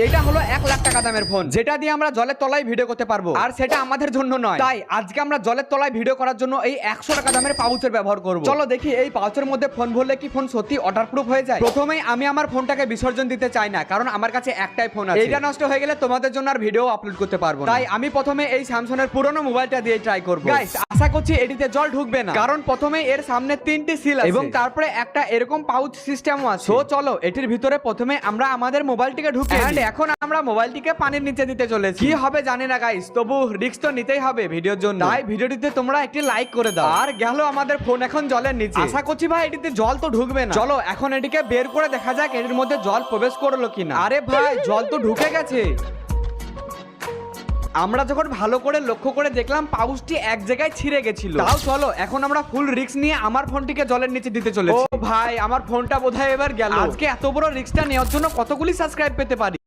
এটা হলো 1,00,000 টাকা দামের ফোন, যেটা দিয়ে আমরা জলের তলায় ভিডিও করতে পারবো। আর সেটা আমাদের জন্য নয়, তাই আজকে আমরা জলের তলায় ভিডিও করার জন্য এই 100 টাকা দামের পাউচের ব্যবহার করব। চলো দেখি এই পাউচের মধ্যে ফোন ভরলে কি ফোন সত্যি ওয়াটারপ্রুফ হয়ে যায়। প্রথমেই আমি আমার ফোনটাকে বিসর্জন দিতে চাই না, কারণ আমার কাছে একটাই ফোন আছে। এইটা নষ্ট হয়ে গেলে তোমাদের জন্য আর ভিডিও আপলোড করতে পারবো না। তাই আমি প্রথমে এই স্যামসাং এর পুরনো মোবাইলটা দিয়ে ট্রাই করব। গাইস, আশা করছি এটিতে জল ঢুকবে না, কারণ প্রথমে এর সামনে 3টি সিল আছে এবং তারপরে একটা এরকম পাউচ সিস্টেমও আছে। তো চলো এটির ভিতরে প্রথমে আমরা আমাদের মোবাইলটিকে ঢুকিয়ে দিই। এখন আমরা মোবাইলটিকে পানির নিচে দিতে চলেছি। কি হবে জানি না গাইস, তবু রিস্ক তো নিতেই হবে ভিডিওর জন্য। তাই ভিডিওটিতে তোমরা একটি লাইক করে দাও। আর গেল আমাদের ফোন এখন জলের নিচে। আশা করছি ভাই এটিতে জল তো ঢুকবে না। চলো এখন এটিকে বের করে দেখা যাক এটির মধ্যে জল প্রবেশ করলো কিনা। আরে ভাই, জল তো ঢুকে গেছে। আমরা যখন ভালো করে লক্ষ্য করে দেখলাম পাউচটি এক জায়গায় ছিঁড়ে গেছিল। তাও চলো এখন আমরা ফুল রিস্ক নিয়ে আমার ফোনটিকে জলের নিচে দিতে চলেছি। ও ভাই, আমার ফোনটা বোধহয় এবার গেল। আজকে এত বড় রিস্কটা নেওয়ার জন্য কতগুলি সাবস্ক্রাইব পেতে পারি।